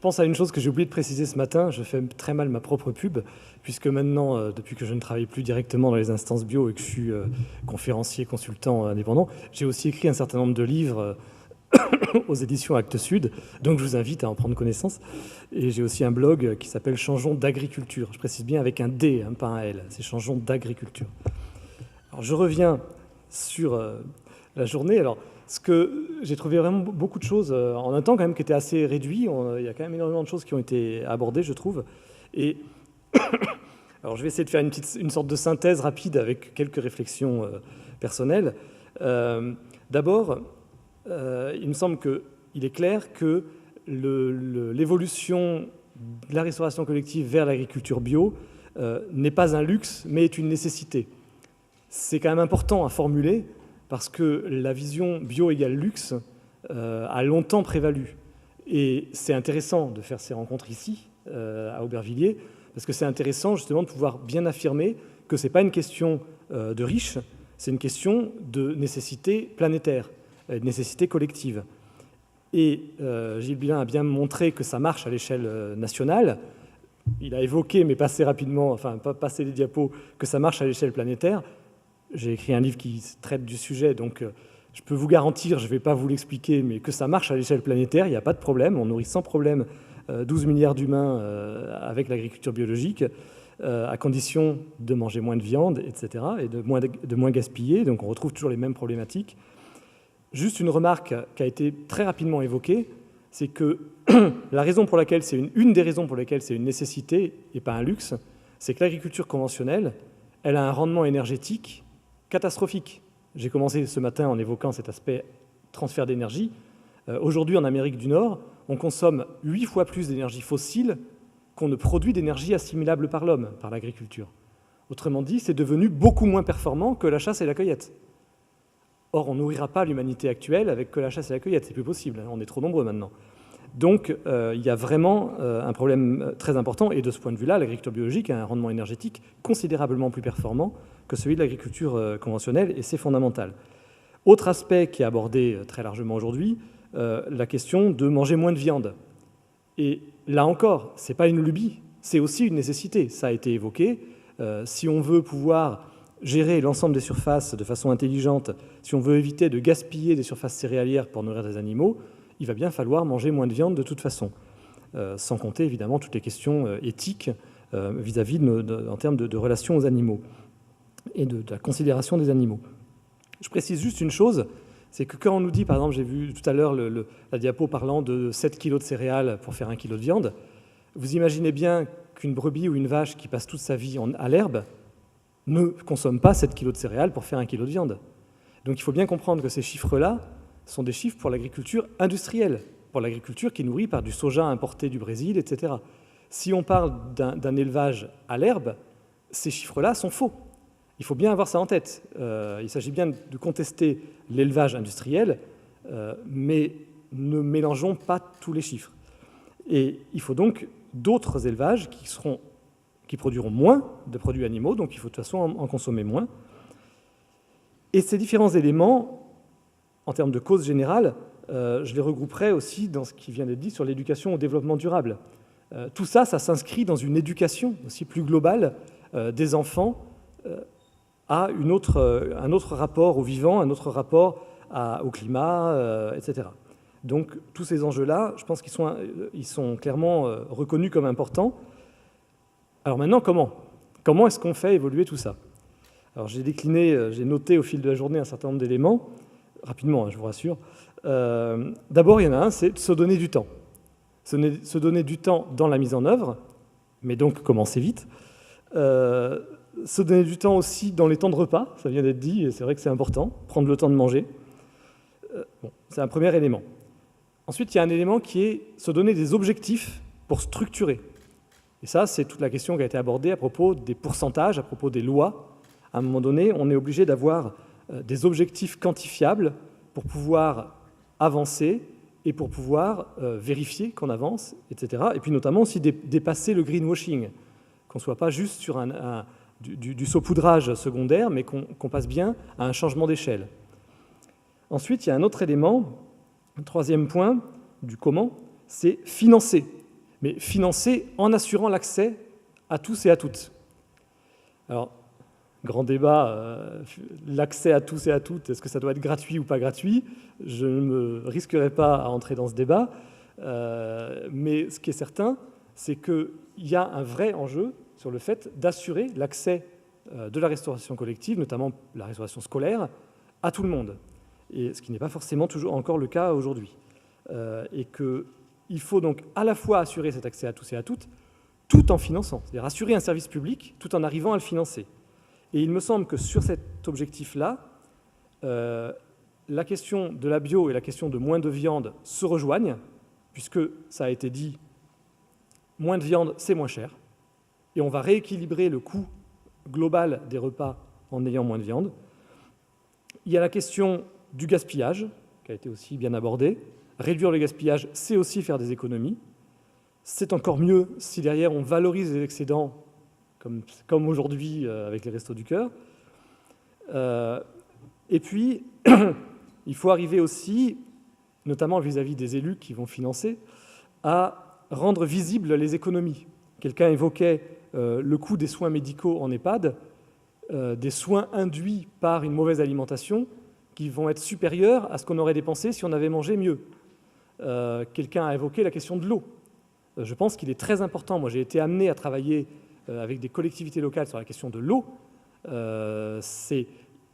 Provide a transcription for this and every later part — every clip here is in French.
pense à une chose que j'ai oublié de préciser ce matin. Je fais très mal ma propre pub, puisque maintenant, depuis que je ne travaille plus directement dans les instances bio et que je suis conférencier, consultant indépendant, j'ai aussi écrit un certain nombre de livres aux éditions Actes Sud, donc je vous invite à en prendre connaissance. Et j'ai aussi un blog qui s'appelle Changeons d'agriculture. Je précise bien avec un D, pas un L, c'est Changeons d'agriculture. Alors je reviens sur la journée. Alors, ce que j'ai trouvé vraiment beaucoup de choses en un temps quand même qui était assez réduit. Il y a quand même énormément de choses qui ont été abordées, je trouve. Et alors, je vais essayer de faire une sorte de synthèse rapide avec quelques réflexions personnelles. D'abord, il me semble qu'il est clair que l'évolution de la restauration collective vers l'agriculture bio n'est pas un luxe, mais est une nécessité. C'est quand même important à formuler parce que la vision bio égale luxe a longtemps prévalu. Et c'est intéressant de faire ces rencontres ici, à Aubervilliers, parce que c'est intéressant justement de pouvoir bien affirmer que ce n'est pas une question de riches, c'est une question de nécessité planétaire, de nécessité collective. Et Gilles Bilin a bien montré que ça marche à l'échelle nationale. Il a évoqué, mais passé rapidement, enfin pas passé les diapos, que ça marche à l'échelle planétaire. J'ai écrit un livre qui traite du sujet, donc je peux vous garantir, je ne vais pas vous l'expliquer, mais que ça marche à l'échelle planétaire, il n'y a pas de problème. On nourrit sans problème 12 milliards d'humains avec l'agriculture biologique, à condition de manger moins de viande, etc., et de moins gaspiller. Donc on retrouve toujours les mêmes problématiques. Juste une remarque qui a été très rapidement évoquée, c'est que la raison pour laquelle une des raisons pour lesquelles c'est une nécessité et pas un luxe, c'est que l'agriculture conventionnelle, elle a un rendement énergétique catastrophique. J'ai commencé ce matin en évoquant cet aspect transfert d'énergie. Aujourd'hui, en Amérique du Nord, on consomme 8 fois plus d'énergie fossile qu'on ne produit d'énergie assimilable par l'homme, par l'agriculture. Autrement dit, c'est devenu beaucoup moins performant que la chasse et la cueillette. Or, on ne nourrira pas l'humanité actuelle avec que la chasse et la cueillette, c'est plus possible, on est trop nombreux maintenant. Donc, il y a vraiment un problème très important, et de ce point de vue-là, l'agriculture biologique a un rendement énergétique considérablement plus performant que celui de l'agriculture conventionnelle, et c'est fondamental. Autre aspect qui est abordé très largement aujourd'hui, la question de manger moins de viande. Et là encore, ce n'est pas une lubie, c'est aussi une nécessité, ça a été évoqué. Si on veut pouvoir gérer l'ensemble des surfaces de façon intelligente, si on veut éviter de gaspiller des surfaces céréalières pour nourrir des animaux, il va bien falloir manger moins de viande de toute façon, sans compter évidemment toutes les questions éthiques vis-à-vis en termes de relations aux animaux et de la considération des animaux. Je précise juste une chose, c'est que quand on nous dit, par exemple, j'ai vu tout à l'heure la diapo parlant de 7 kg de céréales pour faire 1 kg de viande, vous imaginez bien qu'une brebis ou une vache qui passe toute sa vie à l'herbe ne consomme pas 7 kg de céréales pour faire 1 kg de viande. Donc il faut bien comprendre que ces chiffres-là sont des chiffres pour l'agriculture industrielle, pour l'agriculture qui est nourrie par du soja importé du Brésil, etc. Si on parle d'un élevage à l'herbe, ces chiffres-là sont faux. Il faut bien avoir ça en tête. Il s'agit bien de contester l'élevage industriel, mais ne mélangeons pas tous les chiffres. Et il faut donc d'autres élevages qui produiront moins de produits animaux, donc il faut de toute façon en consommer moins. Et ces différents éléments, en termes de cause générale, je les regrouperai aussi dans ce qui vient d'être dit sur l'éducation au développement durable. Tout ça, ça s'inscrit dans une éducation aussi plus globale des enfants à un autre rapport au vivant, un autre rapport au climat, etc. Donc tous ces enjeux-là, je pense qu'ils sont clairement reconnus comme importants. Alors maintenant, comment est-ce qu'on fait évoluer tout ça? Alors j'ai noté au fil de la journée un certain nombre d'éléments, rapidement, je vous rassure. D'abord, il y en a un, c'est de se donner du temps. Se donner du temps dans la mise en œuvre, mais donc commencer vite. Se donner du temps aussi dans les temps de repas, ça vient d'être dit, et c'est vrai que c'est important, prendre le temps de manger. C'est un premier élément. Ensuite, il y a un élément qui est se donner des objectifs pour structurer. Et ça, c'est toute la question qui a été abordée à propos des pourcentages, à propos des lois. À un moment donné, on est obligé d'avoir des objectifs quantifiables pour pouvoir avancer et pour pouvoir vérifier qu'on avance, etc. Et puis notamment aussi dépasser le greenwashing, qu'on ne soit pas juste sur du saupoudrage secondaire, mais qu'on passe bien à un changement d'échelle. Ensuite, il y a un autre élément, un troisième point du comment, c'est financer mais financer en assurant l'accès à tous et à toutes. Alors, grand débat, l'accès à tous et à toutes, est-ce que ça doit être gratuit ou pas gratuit? Je ne me risquerai pas à entrer dans ce débat, mais ce qui est certain, c'est qu'il y a un vrai enjeu sur le fait d'assurer l'accès de la restauration collective, notamment la restauration scolaire, à tout le monde, et ce qui n'est pas forcément toujours encore le cas aujourd'hui. Et qu'il faut donc à la fois assurer cet accès à tous et à toutes, tout en finançant, c'est-à-dire assurer un service public tout en arrivant à le financer. Et il me semble que sur cet objectif-là, la question de la bio et la question de moins de viande se rejoignent, puisque ça a été dit, moins de viande, c'est moins cher, et on va rééquilibrer le coût global des repas en ayant moins de viande. Il y a la question du gaspillage, qui a été aussi bien abordée. Réduire le gaspillage, c'est aussi faire des économies. C'est encore mieux si derrière on valorise les excédents, comme aujourd'hui avec les Restos du Cœur. Et puis, il faut arriver aussi, notamment vis-à-vis des élus qui vont financer, à rendre visibles les économies. Quelqu'un évoquait le coût des soins médicaux en EHPAD, des soins induits par une mauvaise alimentation qui vont être supérieurs à ce qu'on aurait dépensé si on avait mangé mieux. Quelqu'un a évoqué la question de l'eau. Je pense qu'il est très important. Moi, j'ai été amené à travailler avec des collectivités locales sur la question de l'eau. Il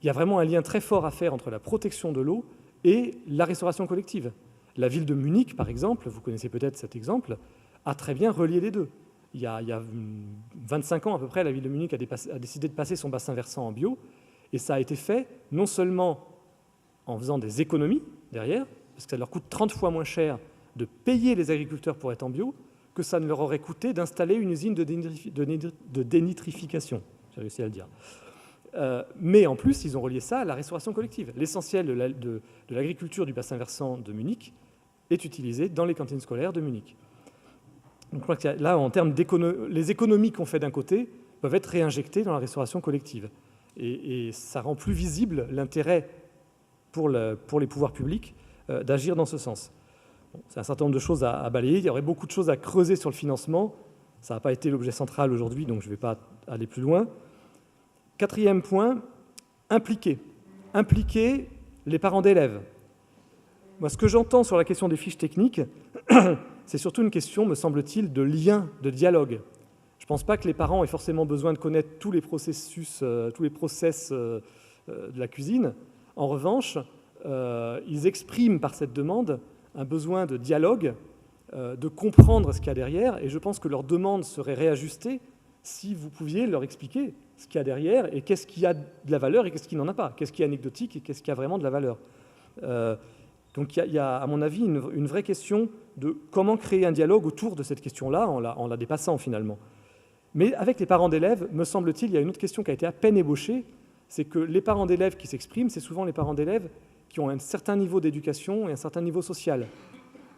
y a vraiment un lien très fort à faire entre la protection de l'eau et la restauration collective. La ville de Munich, par exemple, vous connaissez peut-être cet exemple, a très bien relié les deux. Il y a 25 ans à peu près, la ville de Munich a décidé de passer son bassin versant en bio, et ça a été fait non seulement en faisant des économies derrière, parce que ça leur coûte 30 fois moins cher de payer les agriculteurs pour être en bio, que ça ne leur aurait coûté d'installer une usine de dénitrification. J'ai réussi à le dire. Mais en plus, ils ont relié ça à la restauration collective. L'essentiel de l'agriculture du bassin versant de Munich est utilisé dans les cantines scolaires de Munich. Donc, je crois que là, en termes d'économie, les économies qu'on fait d'un côté peuvent être réinjectées dans la restauration collective. Et ça rend plus visible l'intérêt pour les pouvoirs publics d'agir dans ce sens. Bon, c'est un certain nombre de choses à balayer. Il y aurait beaucoup de choses à creuser sur le financement. Ça n'a pas été l'objet central aujourd'hui, donc je ne vais pas aller plus loin. Quatrième point, impliquer les parents d'élèves. Moi, ce que j'entends sur la question des fiches techniques, c'est surtout une question, me semble-t-il, de lien, de dialogue. Je ne pense pas que les parents aient forcément besoin de connaître tous les process de la cuisine. En revanche, ils expriment par cette demande un besoin de dialogue, de comprendre ce qu'il y a derrière, et je pense que leur demande serait réajustée si vous pouviez leur expliquer ce qu'il y a derrière et qu'est-ce qui a de la valeur et qu'est-ce qui n'en a pas, qu'est-ce qui est anecdotique et qu'est-ce qui a vraiment de la valeur. Donc il y a, à mon avis, une vraie question de comment créer un dialogue autour de cette question-là, en la dépassant finalement. Mais avec les parents d'élèves, me semble-t-il, il y a une autre question qui a été à peine ébauchée, c'est que les parents d'élèves qui s'expriment, c'est souvent les parents d'élèves qui ont un certain niveau d'éducation et un certain niveau social.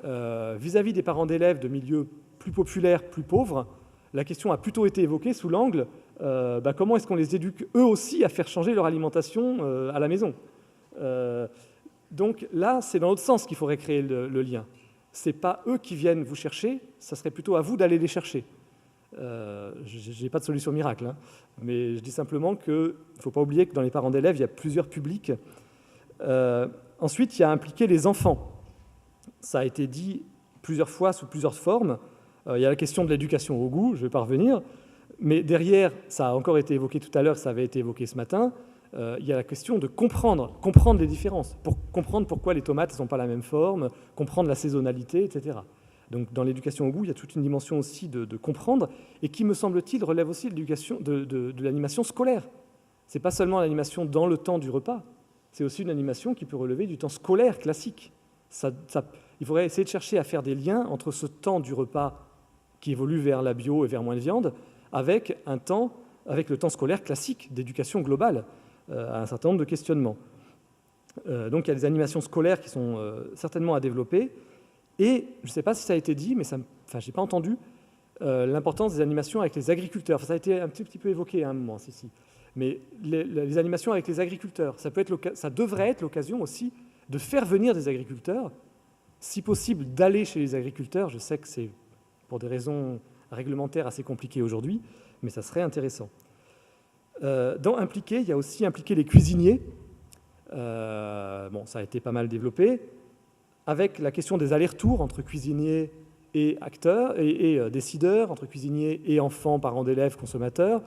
Vis-à-vis des parents d'élèves de milieux plus populaires, plus pauvres, la question a plutôt été évoquée sous l'angle comment est-ce qu'on les éduque eux aussi à faire changer leur alimentation à la maison. Donc là, c'est dans l'autre sens qu'il faudrait créer le lien. Ce n'est pas eux qui viennent vous chercher, ça serait plutôt à vous d'aller les chercher. Je n'ai pas de solution miracle, hein, mais je dis simplement qu'il ne faut pas oublier que dans les parents d'élèves, il y a plusieurs publics. Ensuite, il y a impliqué les enfants. Ça a été dit plusieurs fois sous plusieurs formes. Il y a la question de l'éducation au goût, je ne vais pas revenir, mais derrière, ça a encore été évoqué tout à l'heure, ça avait été évoqué ce matin, il y a la question de comprendre les différences, pour comprendre pourquoi les tomates ne sont pas la même forme, comprendre la saisonnalité, etc. Donc dans l'éducation au goût, il y a toute une dimension aussi de comprendre, et qui, me semble-t-il, relève aussi de l'éducation, de l'animation scolaire. Ce n'est pas seulement l'animation dans le temps du repas, c'est aussi une animation qui peut relever du temps scolaire classique. Il faudrait essayer de chercher à faire des liens entre ce temps du repas qui évolue vers la bio et vers moins de viande, avec le temps scolaire classique d'éducation globale, à un certain nombre de questionnements. Donc il y a des animations scolaires qui sont certainement à développer, et je ne sais pas si ça a été dit, mais je n'ai pas entendu l'importance des animations avec les agriculteurs. Ça a été un petit peu évoqué à un moment, mais les animations avec les agriculteurs, ça devrait être l'occasion aussi de faire venir des agriculteurs, si possible d'aller chez les agriculteurs. Je sais que c'est pour des raisons réglementaires assez compliquées aujourd'hui, mais ça serait intéressant. Dans impliquer, il y a aussi impliquer les cuisiniers. Bon, ça a été pas mal développé, avec la question des allers-retours entre cuisiniers et acteurs et décideurs, entre cuisiniers et enfants, parents d'élèves, consommateurs,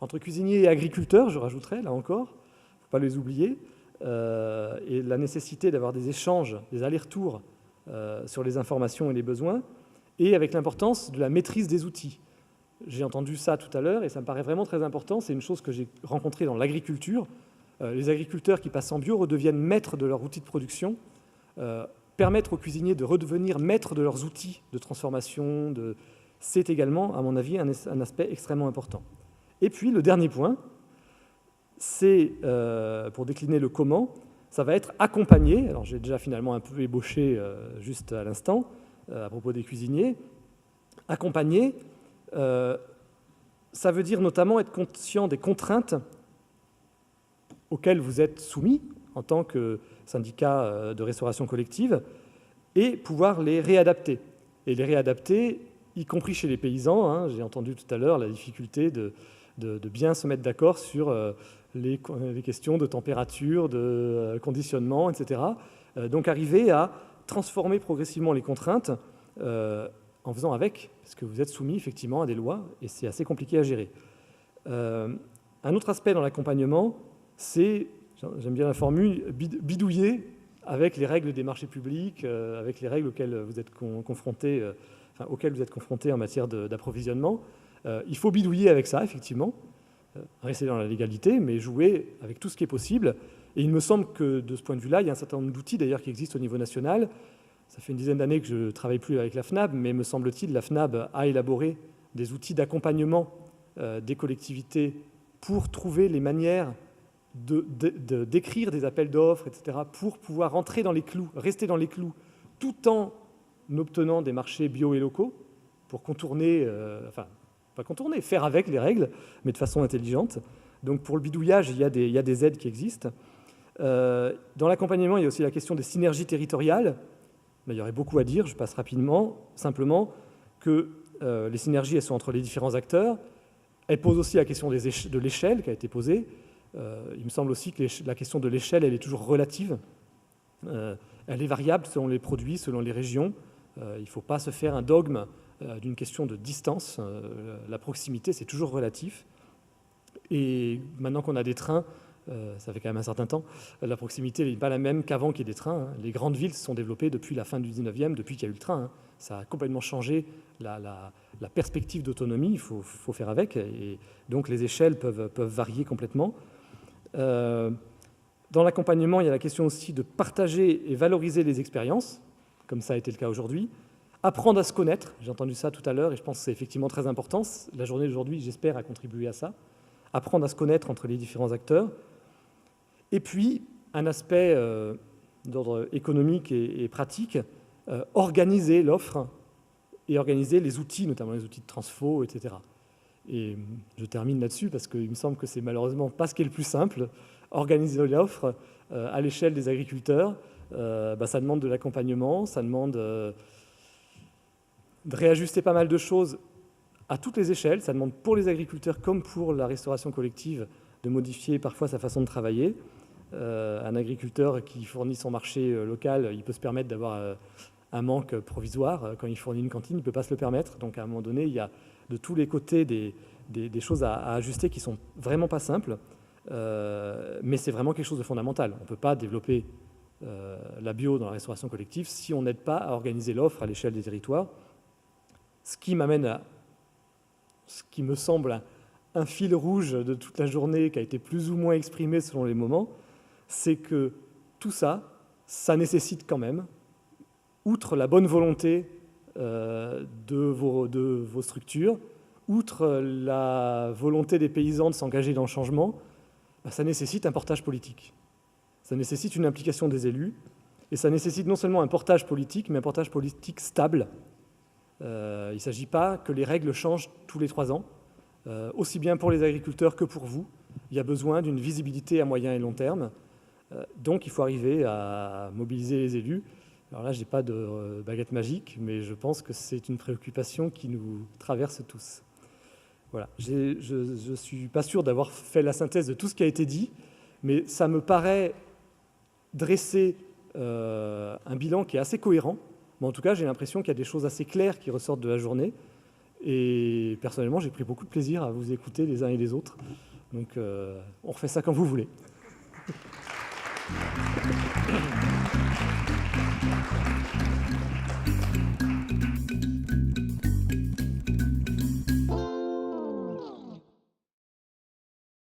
entre cuisiniers et agriculteurs, je rajouterais, là encore, il ne faut pas les oublier, et la nécessité d'avoir des échanges, des allers-retours sur les informations et les besoins, et avec l'importance de la maîtrise des outils. J'ai entendu ça tout à l'heure, et ça me paraît vraiment très important, c'est une chose que j'ai rencontrée dans l'agriculture. Les agriculteurs qui passent en bio redeviennent maîtres de leur outil de production, permettre aux cuisiniers de redevenir maîtres de leurs outils de transformation, c'est également, à mon avis, un aspect extrêmement important. Et puis, le dernier point, c'est, pour décliner le comment, ça va être accompagner, alors j'ai déjà finalement un peu ébauché juste à l'instant, à propos des cuisiniers, accompagner, ça veut dire notamment être conscient des contraintes auxquelles vous êtes soumis en tant que syndicat de restauration collective et pouvoir les réadapter. Et les réadapter, y compris chez les paysans, hein, j'ai entendu tout à l'heure la difficulté de bien se mettre d'accord sur les questions de température, de conditionnement, etc. Donc arriver à transformer progressivement les contraintes en faisant avec, parce que vous êtes soumis effectivement à des lois et c'est assez compliqué à gérer. Un autre aspect dans l'accompagnement, c'est, j'aime bien la formule, bidouiller avec les règles des marchés publics, avec les règles auxquelles vous êtes confrontés en matière d'approvisionnement. Il faut bidouiller avec ça, effectivement, rester dans la légalité, mais jouer avec tout ce qui est possible. Et il me semble que, de ce point de vue-là, il y a un certain nombre d'outils, d'ailleurs, qui existent au niveau national. Ça fait une dizaine d'années que je ne travaille plus avec la FNAB, mais me semble-t-il, la FNAB a élaboré des outils d'accompagnement des collectivités pour trouver les manières d'écrire des appels d'offres, etc., pour pouvoir rentrer dans les clous, rester dans les clous, tout en obtenant des marchés bio et locaux, pour contourner, pas contourner, faire avec les règles, mais de façon intelligente. Donc pour le bidouillage, il y a des aides qui existent. Dans l'accompagnement, il y a aussi la question des synergies territoriales. Il y aurait beaucoup à dire, je passe rapidement, simplement que les synergies, elles sont entre les différents acteurs. Elles posent aussi la question de l'échelle qui a été posée. Il me semble aussi que la question de l'échelle, elle est toujours relative. Elle est variable selon les produits, selon les régions. Il ne faut pas se faire un dogme d'une question de distance. La proximité, c'est toujours relatif. Et maintenant qu'on a des trains, ça fait quand même un certain temps, la proximité n'est pas la même qu'avant qu'il y ait des trains. Les grandes villes se sont développées depuis la fin du 19e, depuis qu'il y a eu le train. Ça a complètement changé la perspective d'autonomie, il faut faire avec. Et donc les échelles peuvent varier complètement. Dans l'accompagnement, il y a la question aussi de partager et valoriser les expériences, comme ça a été le cas aujourd'hui. Apprendre à se connaître, j'ai entendu ça tout à l'heure et je pense que c'est effectivement très important. La journée d'aujourd'hui, j'espère, a contribué à ça. Apprendre à se connaître entre les différents acteurs. Et puis, un aspect d'ordre économique et pratique, organiser l'offre et organiser les outils, notamment les outils de transfo, etc. Et je termine là-dessus parce qu'il me semble que c'est malheureusement pas ce qui est le plus simple. Organiser l'offre à l'échelle des agriculteurs, ça demande de l'accompagnement, ça demande de réajuster pas mal de choses à toutes les échelles. Ça demande pour les agriculteurs comme pour la restauration collective de modifier parfois sa façon de travailler. Un agriculteur qui fournit son marché local, il peut se permettre d'avoir un manque provisoire. Quand il fournit une cantine, il ne peut pas se le permettre. Donc à un moment donné, il y a de tous les côtés des choses à ajuster qui ne sont vraiment pas simples. Mais c'est vraiment quelque chose de fondamental. On ne peut pas développer la bio dans la restauration collective si on n'aide pas à organiser l'offre à l'échelle des territoires. Ce qui m'amène à ce qui me semble un fil rouge de toute la journée qui a été plus ou moins exprimé selon les moments, c'est que tout ça, ça nécessite quand même, outre la bonne volonté de vos structures, outre la volonté des paysans de s'engager dans le changement, ça nécessite un portage politique. Ça nécessite une implication des élus, et ça nécessite non seulement un portage politique, mais un portage politique stable. Il ne s'agit pas que les règles changent tous les 3 ans, aussi bien pour les agriculteurs que pour vous. Il y a besoin d'une visibilité à moyen et long terme. Donc il faut arriver à mobiliser les élus Alors là, je n'ai pas de baguette magique, mais je pense que c'est une préoccupation qui nous traverse tous. Voilà. Je ne suis pas sûr d'avoir fait la synthèse de tout ce qui a été dit, mais ça me paraît dresser un bilan qui est assez cohérent. Mais en tout cas, j'ai l'impression qu'il y a des choses assez claires qui ressortent de la journée. Et personnellement, j'ai pris beaucoup de plaisir à vous écouter les uns et les autres. Donc, on refait ça quand vous voulez.